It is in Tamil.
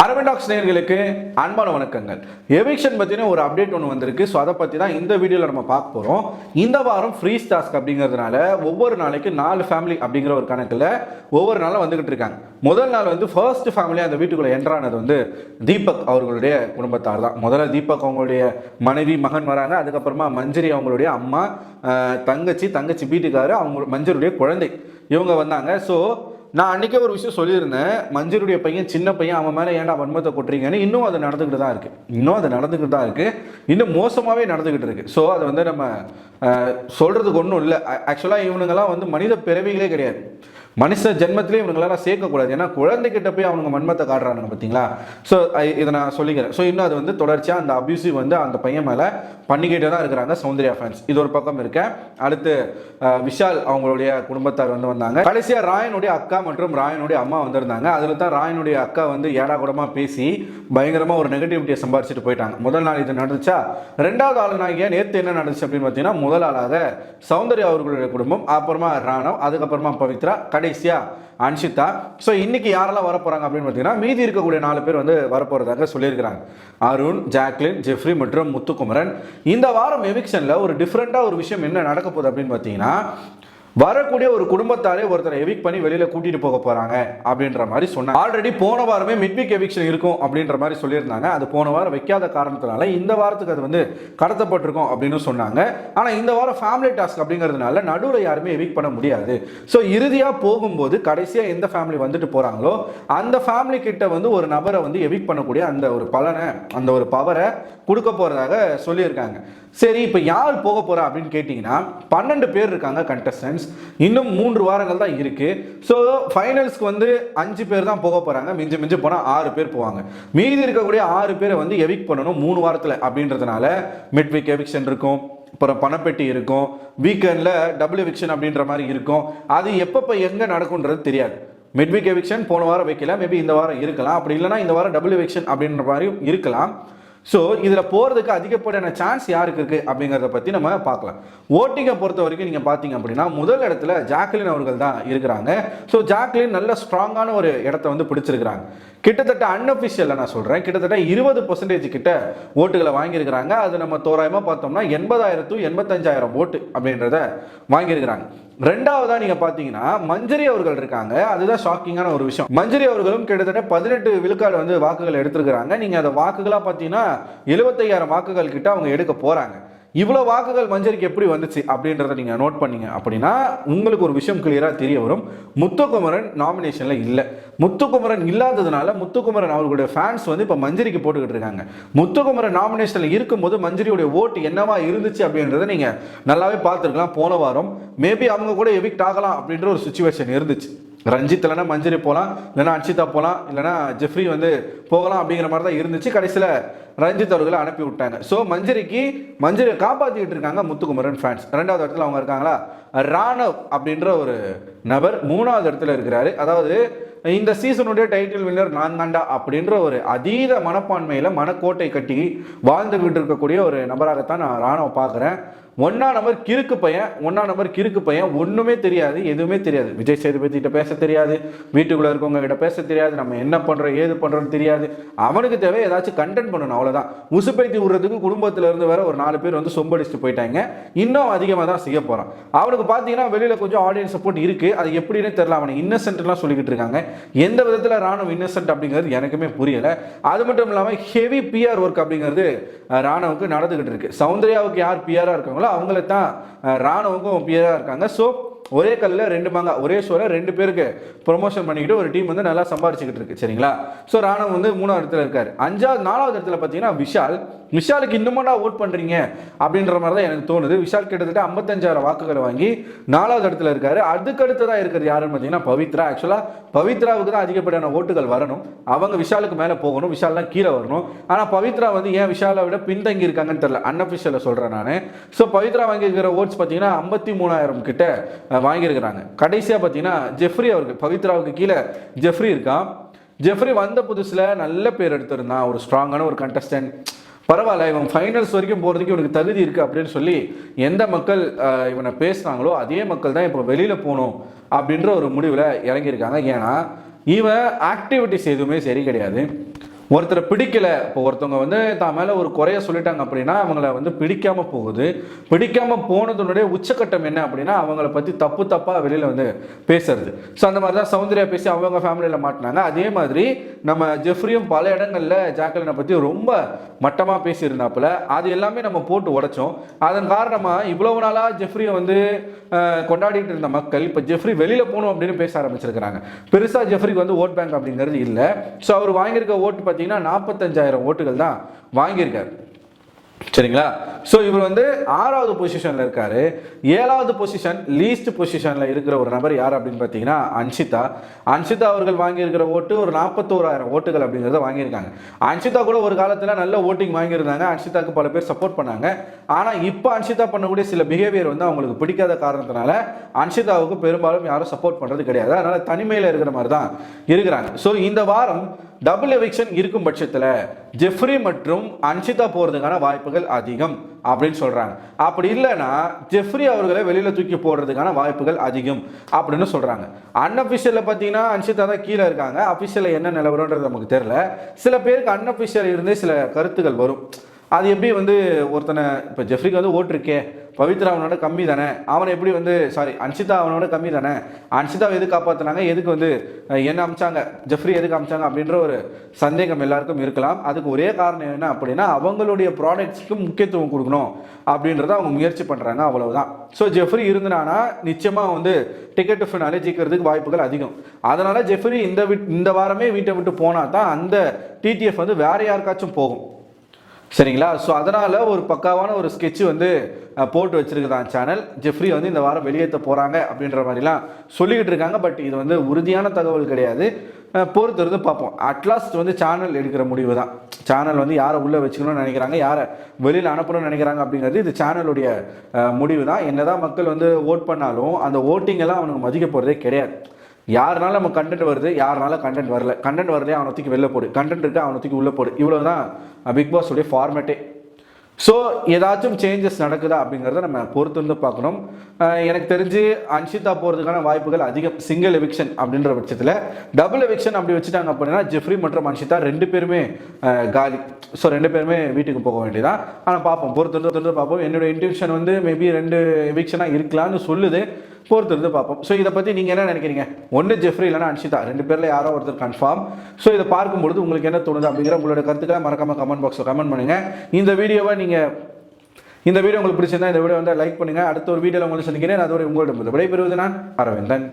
அரவிந்தாக்ஸ் நேயர்களுக்கு அன்பான வணக்கங்கள். எவிக்ஷன் பற்றின ஒரு அப்டேட் ஒன்று வந்திருக்கு. ஸோ அதை பற்றி தான் இந்த வீடியோவில் நம்ம பார்க்க போகிறோம். இந்த வாரம் ஃப்ரீஸ் டாஸ்க் அப்படிங்கிறதுனால ஒவ்வொரு நாளைக்கு 4 ஃபேமிலி அப்படிங்கிற ஒரு கணக்கில் ஒவ்வொரு நாளும் வந்துகிட்டு இருக்காங்க. முதல் நாள் வந்து ஃபர்ஸ்ட் ஃபேமிலி அந்த வீட்டுக்குள்ளே என்ட்ரானது வந்து தீபக் அவர்களுடைய குடும்பத்தார் தான். முதல்ல தீபக் அவங்களுடைய மனைவி மகன் வராங்க. அதுக்கப்புறமா மஞ்சரி அவங்களுடைய அம்மா, தங்கச்சி வீட்டுக்காரு, அவங்க மஞ்சருடைய குழந்தை இவங்க வந்தாங்க. ஸோ நான் அன்றைக்கே ஒரு விஷயம் சொல்லியிருந்தேன், மஞ்சருடைய பையன் சின்ன பையன், அவன் மேலே ஏன்டா வன்மத்தை கொட்டுறீங்கன்னு. இன்னும் அது நடந்துக்கிட்டு தான் இருக்குது. இன்னும் மோசமாகவே நடந்துக்கிட்டு இருக்குது. ஸோ அது வந்து நம்ம சொல்கிறதுக்கு ஒன்றும் இல்லை. ஆக்சுவலாக இவனுங்கெல்லாம் வந்து மனித பிறவிகளே கிடையாது. மனுஷ ஜென்மத்திலே இவனுங்களெல்லாம் சேர்க்கக்கூடாது. ஏன்னா குழந்தைகிட்ட போய் அவனுங்க மன்மத்தை காட்டுறானுங்க பார்த்தீங்களா. ஸோ இதை நான் சொல்லிக்கிறேன். ஸோ இன்னும் அது வந்து தொடர்ச்சியாக அந்த அபியூசிவ் வந்து அந்த பையன் மேலே பண்ணிக்கிட்டே தான் இருக்கிறாங்க சௌந்தர்யா ஃபேன்ஸ். இது ஒரு பக்கம் இருக்க. அடுத்து விஷால் அவங்களுடைய குடும்பத்தார் வந்தாங்க. கடைசியாக ராயனுடைய அக்கா மற்றும் ராயனுடைய அம்மா வந்திருந்தாங்க. அதில் தான் ராயனுடைய அக்கா வந்து ஏடா கூடமாக பேசி பயங்கரமாக ஒரு நெகட்டிவிட்டியை சம்பாரிச்சிட்டு போயிட்டாங்க. முதல் நாள் இது நடந்துச்சா. ரெண்டாவது ஆள் நான் நேற்று என்ன நடந்துச்சு அப்படின்னு பார்த்தீங்கன்னா, முதல் ஆளாக சௌந்தர்யா அவர்களுடைய குடும்பம், அப்புறமா ராணவ், அதுக்கப்புறமா பவித்ரா, கடைசியா அன்ஷிதா. ஸோ இன்னைக்கு யாரெல்லாம் வரப்போறாங்க அப்படின்னு பார்த்தீங்கன்னா, மீதி இருக்கக்கூடிய 4 பேர் வந்து வரப்போறதாக சொல்லியிருக்கிறாங்க. அருண், ஜாக்லின், ஜெஃப்ரி மற்றும் முத்துக்குமரன். இந்த வாரம் எவிக்ஷன்ல ஒரு டிஃப்ரெண்டா ஒரு விஷயம் என்ன நடக்க போகுது அப்படின்னு பார்த்தீங்கன்னா, வரக்கூடிய ஒரு குடும்பத்தாரே ஒருத்தரை எவிக் பண்ணி வெளியில கூட்டிட்டு போக போறாங்க அப்படின்ற மாதிரி சொன்னாங்க. ஆல்ரெடி போன வாரமே மிட்வீக் எவிக்ஷன் இருக்கும் அப்படின்ற மாதிரி சொல்லியிருந்தாங்க. அது போன வாரம் வைக்காத காரணத்தினால இந்த வாரத்துக்கு அது வந்து கடத்தப்பட்டிருக்கும் அப்படின்னு சொன்னாங்க. ஆனா இந்த வாரம் ஃபேமிலி டாஸ்க் அப்படிங்கிறதுனால நடுவில் யாருமே எவிக் பண்ண முடியாது. ஸோ இறுதியா போகும்போது கடைசியா எந்த ஃபேமிலி வந்துட்டு போறாங்களோ அந்த ஃபேமிலி கிட்ட வந்து ஒரு நபரை வந்து எவிக் பண்ணக்கூடிய அந்த ஒரு பலனை, அந்த ஒரு பவரை கொடுக்க போறதாக சொல்லியிருக்காங்க. சரி, இப்போ யார் போக போறா அப்படின்னு கேட்டீங்கன்னா, 12 பேர் இருக்காங்க கண்டஸ்டன்ஸ். இன்னும் 3 வாரங்கள் தான் இருக்கு. ஸோ ஃபைனல்ஸ்க்கு வந்து 5 பேர் தான் போக போறாங்க. மிஞ்சி போனால் 6 பேர் போவாங்க. மீதி இருக்கக்கூடிய 6 பேரை வந்து எவிக் பண்ணணும் 3 வாரத்தில் அப்படின்றதுனால மிட்வீக் எவிக்ஷன் இருக்கும், அப்புறம் பணப்பெட்டி இருக்கும், வீக்கெண்டில் டபுள் எவிக்ஷன் அப்படின்ற மாதிரி இருக்கும். அது எப்போ எங்கே நடக்கும்ன்றது தெரியாது. மிட்வீக் எவிக்ஷன் போன வாரம் வைக்கல, மேபி இந்த வாரம் இருக்கலாம். அப்படி இல்லைனா இந்த வாரம் டபுள் எவிக்ஷன் அப்படின்ற மாதிரியும் இருக்கலாம். ஸோ இதில் போகிறதுக்கு அதிகப்படியான சான்ஸ் யாருக்கு இருக்குது அப்படிங்கிறத பற்றி நம்ம பார்க்கலாம். ஓட்டிங்கை பொறுத்த வரைக்கும் நீங்கள் பார்த்தீங்க அப்படின்னா, முதல் இடத்துல ஜாக்லின் அவர்கள் தான் இருக்கிறாங்க. ஸோ ஜாக்லின் நல்ல ஸ்ட்ராங்கான ஒரு இடத்த வந்து பிடிச்சிருக்கிறாங்க. கிட்டத்தட்ட அன்அஃபிஷியலில் நான் சொல்கிறேன், கிட்டத்தட்ட 20% கிட்ட ஓட்டுகளை வாங்கியிருக்கிறாங்க. அது நம்ம தோராயமாக பார்த்தோம்னா 80,000 to 85,000 ஓட்டு அப்படின்றத வாங்கியிருக்கிறாங்க. ரெண்டாவதாக நீங்கள் பார்த்தீங்கன்னா மஞ்சரி அவர்கள் இருக்காங்க. அதுதான் ஷாக்கிங்கான ஒரு விஷயம். மஞ்சரி அவர்களும் கிட்டத்தட்ட 18 விழுக்காடு வந்து வாக்குகள் எடுத்திருக்கிறாங்க. நீங்கள் அதை வாக்குகளாக பார்த்தீங்கன்னா 75,000 வாக்குகள் கிட்ட அவங்க எடுக்க போகிறாங்க. இவ்வளோ வாக்குகள் மஞ்சரிக்கு எப்படி வந்துச்சு அப்படின்றத நீங்கள் நோட் பண்ணீங்க அப்படின்னா உங்களுக்கு ஒரு விஷயம் கிளியராக தெரிய வரும். முத்துக்குமரன் நாமினேஷனில் இல்லை. முத்துக்குமரன் இல்லாததுனால முத்துக்குமரன் அவர்களுடைய ஃபேன்ஸ் வந்து இப்போ மஞ்சரிக்கு போட்டுக்கிட்டு இருக்காங்க. முத்துக்குமரன் நாமினேஷனில் இருக்கும்போது மஞ்சரியுடைய ஓட்டு என்னவா இருந்துச்சு அப்படின்றத நீங்கள் நல்லாவே பார்த்துருக்கலாம். போன வாரம் மேபி அவங்க கூட எவிக்ட் ஆகலாம் அப்படின்ற ஒரு சுச்சுவேஷன் இருந்துச்சு. ரஞ்சித் இல்லைனா மஞ்சரி போகலாம், இல்லைனா அன்ஷிதா போகலாம், இல்லைனா ஜெஃப்ரி வந்து போகலாம் அப்படிங்கிற மாதிரி தான் இருந்துச்சு. கடைசியில் ரஞ்சித் அவர்களை அனுப்பி விட்டாங்க. ஸோ மஞ்சரியை காப்பாற்றிக்கிட்டு இருக்காங்க முத்துக்குமரன் ஃபேன்ஸ். 2வது இடத்துல அவங்க இருக்காங்களா, ராணவ் அப்படின்ற ஒரு நபர் 3வது இடத்துல இருக்கிறாரு. அதாவது இந்த சீசனுடைய டைட்டில் வின்னர் நான் தாண்டா அப்படின்ற ஒரு அதீத மனப்பான்மையில் மனக்கோட்டை கட்டி வாழ்ந்துகிட்டு இருக்கக்கூடிய ஒரு நபராகத்தான் நான் ராணவ் பார்க்குறேன். 1ஆம் நம்பர் கிறுக்கு பையன், ஒன்றுமே தெரியாது, எதுவுமே தெரியாது. விஜய் சேதுபதி கிட்ட பேச தெரியாது, வீட்டுக்குள்ளே இருக்கவங்க கிட்ட பேச தெரியாது, நம்ம என்ன பண்ணுறோம் ஏது பண்ணுறோன்னு தெரியாது. அவனுக்கு தேவை ஏதாச்சும் கண்டென்ட் பண்ணணும், அவ்வளோதான். உசுப்பேத்தி விடுறதுக்கு குடும்பத்தில் இருந்து வேற ஒரு 4 பேர் வந்து சொம்படிச்சுட்டு போயிட்டாங்க. இன்னும் அதிகமாக தான் செய்ய போகிறான். அவனுக்கு பார்த்தீங்கன்னா வெளியில் கொஞ்சம் ஆடியன்ஸ் சப்போர்ட் இருக்குது. அது எப்படின்னு தெரியல. அவனுக்கு இன்னசென்ட்லாம் சொல்லிக்கிட்டு இருக்காங்க. எந்த விதத்தில் ராணுவ இன்னசென்ட் அப்படிங்கிறது எனக்குமே புரியலை. அது மட்டும் இல்லாமல் ஹெவி பிஆர் ஒர்க் அப்படிங்கிறது ராணுவுக்கு நடந்துகிட்டு இருக்கு. சௌந்தர்யாவுக்கு யார் பிஆராக இருக்காங்களோ அவங்கள தான் ராணுவுக்கும் பிஆராக இருக்காங்க. ஸோ ஒரே கல்லில் 2 மாங்கா, ஒரே ஷோவில் 2 பேருக்கு ப்ரொமோஷன் பண்ணிக்கிட்டு ஒரு டீம் வந்து நல்லா சம்பாரிச்சுக்கிட்டு இருக்கு. சரிங்களா. ஸோ ராணுவ வந்து 3வது இடத்துல இருக்காரு. 4வது இடத்துல பார்த்தீங்கன்னா விஷாலுக்கு இன்னுமாடா ஓட் பண்ணுறீங்க அப்படின்ற மாதிரி தான் எனக்கு தோணுது. விஷால் கிட்டத்தட்ட 55,000 வாக்குகளை வாங்கி 4வது இடத்துல இருக்காரு. அதுக்கடுத்ததாக இருக்கிறது யாருன்னு பார்த்தீங்கன்னா பவித்ரா. ஆக்சுவலாக பவித்ராவுக்கு தான் அதிகப்படியான ஓட்டுகள் வரணும். அவங்க விஷாலுக்கு மேலே போகணும், விஷால்லாம் கீழே வரணும். ஆனால் பவித்ரா வந்து ஏன் விஷாலை விட பின்தங்கி இருக்காங்கன்னு தெரியல. அன்அஃபிஷியலில் சொல்கிறேன் நான். ஸோ பவித்ரா வாங்கியிருக்கிற ஓட்ஸ் பார்த்தீங்கன்னா 53,000 கிட்ட வாங்கியிருக்கிறாங்க. கடைசியாக பார்த்தீங்கன்னா ஜெஃப்ரி அவருக்கு, பவித்ராவுக்கு கீழே ஜெஃப்ரி இருக்கான். ஜெஃப்ரி வந்த புதுசில் நல்ல பேர் எடுத்திருந்தான், ஒரு ஸ்ட்ராங்கான ஒரு கண்டஸ்டன்ட். பரவாயில்ல, இவன் ஃபைனல்ஸ் வரைக்கும் போகிறதுக்கு இவனுக்கு தகுதி இருக்குது அப்படின்னு சொல்லி எந்த மக்கள் இவனை பேசுகிறாங்களோ அதே மக்கள் தான் இப்போ வெளியில் போகணும் அப்படின்ற ஒரு முடிவில் இறங்கியிருக்காங்க. ஏன்னா இவன் ஆக்டிவிட்டிஸ் எதுவுமே சரி கிடையாது. ஒருத்தரை பிடிக்கல, இப்போ ஒருத்தவங்க வந்து தான் மேலே ஒரு குறைய சொல்லிட்டாங்க அப்படின்னா அவங்கள வந்து பிடிக்காம போகுது. பிடிக்காம போனதுனுடைய உச்சக்கட்டம் என்ன அப்படின்னா அவங்கள பற்றி தப்பாக வெளியில் வந்து பேசுறது. ஸோ அந்த மாதிரி தான் சௌந்தர்யா பேசி அவங்க ஃபேமிலியில் மாட்டினாங்க. அதே மாதிரி நம்ம ஜெஃப்ரியும் பல இடங்களில் ஜாக்லினை பற்றி ரொம்ப மட்டமாக பேசியிருந்தாப்புல. அது எல்லாமே நம்ம போட்டு உடைச்சோம். அதன் காரணமாக இவ்வளவு நாளாக ஜெஃப்ரியை வந்து கொண்டாடிட்டு இருந்த மக்கள் இப்போ ஜெஃப்ரி வெளியில் போகணும் அப்படின்னு பேச ஆரம்பிச்சிருக்கிறாங்க. பெருசாக ஜெஃப்ரிக்கு வந்து ஓட் பேங்க் அப்படிங்கிறது இல்லை. ஸோ அவர் வாங்கியிருக்க ஓட்டு பார்த்தீங்கன்னா 45,000 ஓட்டுகள் தான் வாங்கியிருக்காரு. சரிங்களா? ஸோ இவர் வந்து 6வது பொசிஷனில் இருக்காரு. 7வது பொசிஷன் லீஸ்ட் பொசிஷனில் இருக்கிற ஒரு நபர் யார் அப்படின்னு பார்த்தீங்கன்னா அன்ஷிதா அவர்கள் வாங்கியிருக்கிற ஓட்டு ஒரு 41,000 ஓட்டுகள் அப்படிங்கிறத வாங்கியிருக்காங்க. அன்ஷிதா கூட ஒரு காலத்தில் நல்ல ஓட்டிங் வாங்கியிருந்தாங்க. அன்ஷிதாவுக்கு பல பேர் சப்போர்ட் பண்ணாங்க. ஆனால் இப்போ அன்ஷிதா பண்ணக்கூடிய சில பிஹேவியர் வந்து அவங்களுக்கு பிடிக்காத காரணத்தினால அன்ஷிதாவுக்கு பெரும்பாலும் யாரும் சப்போர்ட் பண்ணுறது கிடையாது. அதனால் தனிமையில் இருக்கிற மாதிரி தான் இருக்கிறாங்க. ஸோ இந்த வாரம் டபுள் எவிக்ஷன் இருக்கும் பட்சத்தில் ஜெஃப்ரி மற்றும் அன்ஷிதா போகிறதுக்கான வாய்ப்புகள் அதிகம் அப்படின்னு சொல்கிறாங்க. அப்படி இல்லைன்னா ஜெஃப்ரி அவர்களை வெளியில் தூக்கி போடுறதுக்கான வாய்ப்புகள் அதிகம் அப்படின்னு சொல்கிறாங்க. அன்அஃபிஷியலில் பார்த்தீங்கன்னா அன்ஷிதா தான் கீழே இருக்காங்க. அஃபிஷியலில் என்ன நிலவரன்றது நமக்கு தெரியல. சில பேருக்கு அன்அஃபிஷியல் இருந்தே சில கருத்துக்கள் வரும். அது எப்படி வந்து ஒருத்தனை இப்போ ஜெஃப்ரிக்கு வந்து ஓட்டு இருக்கே, பவித்ரா அவனோட கம்மி தானே, அவனை எப்படி வந்து அன்ஷிதா அவனோட கம்மி தானே, அன்ஷிதாவை எதுக்கு காப்பாற்றினாங்க, எதுக்கு வந்து என்ன அமிச்சாங்க, ஜெஃப்ரி எதுக்கு அமிச்சாங்க அப்படின்ற ஒரு சந்தேகம் எல்லாருக்கும் இருக்கலாம். அதுக்கு ஒரே காரணம் என்ன அப்படின்னா அவங்களுடைய ப்ராடக்ட்ஸ்க்கு முக்கியத்துவம் கொடுக்கணும் அப்படின்றத அவங்க முயற்சி பண்ணுறாங்க, அவ்வளவுதான். ஸோ ஜெஃப்ரி இருந்தானா நிச்சயமாக வந்து டிக்கெட் ஃபினாலே ஜெயிக்கிறதுக்கு வாய்ப்புகள் அதிகம். அதனால் ஜெஃப்ரி இந்த வாரமே வீட்டை விட்டு போனால் தான் அந்த டிடிஎஃப் வந்து வேற யாருக்காச்சும் போகும். சரிங்களா? ஸோ அதனால் ஒரு பக்காவான ஒரு ஸ்கெட்சு வந்து போட்டு வச்சுருக்குதான் சேனல். ஜெஃப்ரி வந்து இந்த வாரம் வெளியேற்ற போகிறாங்க அப்படின்ற மாதிரிலாம் சொல்லிக்கிட்டு இருக்காங்க. பட் இது வந்து உறுதியான தகவல் கிடையாது. பொறுத்திருந்து பார்ப்போம். அட்லாஸ்ட் வந்து சேனல் எடுக்கிற முடிவு தான். சேனல் வந்து யாரை உள்ளே வச்சுக்கணும்னு நினைக்கிறாங்க, யாரை வெளியில் அனுப்பணும்னு நினைக்கிறாங்க அப்படிங்கிறது இது சேனலுடைய முடிவு தான். என்ன தான் மக்கள் வந்து ஓட் பண்ணாலும் அந்த ஓட்டிங்கெல்லாம் அவனுக்கு மதிக்க போகிறதே கிடையாது. யாருனால நம்ம கண்டென்ட் வருது, யாருனால கண்டென்ட் வரல, கண்டென்ட் வரலையே அவனை தூக்கி வெளில போடு, கண்டென்ட் இருக்கு அவனை தூக்கி உள்ளே போடு, இவ்வளோ தான் பிக் பாஸ் உடைய ஃபார்மேட்டே. ஸோ ஏதாச்சும் சேஞ்சஸ் நடக்குதா அப்படிங்கிறத நம்ம பொறுத்திருந்து பார்க்கணும். எனக்கு தெரிஞ்சு அன்ஷிதா போகிறதுக்கான வாய்ப்புகள் அதிகம் சிங்கிள் எவிக்ஷன் அப்படின்ற பட்சத்தில். டபுள் எவிக்ஷன் அப்படி வச்சுட்டாங்க அப்படின்னா ஜெஃப்ரி மற்றும் அன்ஷிதா 2 பேருமே காலி. ஸோ 2 பேருமே வீட்டுக்கு போக வேண்டியதான். ஆனால் பார்ப்போம், பொறுத்திருந்து பார்ப்போம். என்னோட இன்டென்ஷன் வந்து மேபி 2 எவிக்ஷனாக இருக்கலாம்னு சொல்லுது. பொறுத்திருந்து பார்ப்போம். ஸோ இதை பற்றி நீங்கள் என்ன நினைக்கிறீங்க? ஒன்று ஜெஃப்ரி இல்லைனா அன்ஷிதா, 2 பேரில் யாரோ ஒருத்தர் கன்ஃபார்ம். ஸோ இதை பார்க்கும்பொழுது உங்களுக்கு என்ன தோணுது அப்படிங்கிற உங்களோட கருத்துக்களை மறக்காமல் கமெண்ட் பாக்ஸில் கமெண்ட் பண்ணுங்கள். இந்த வீடியோ உங்களுக்கு பிடிச்சிருந்தா இந்த வீடியோ வந்து லைக் பண்ணுங்கள். அடுத்த ஒரு வீடியோவில் உங்களை சந்திக்கிறேன். அதோட உங்களோட விடைபெறுவது நான் அரவிந்தன்.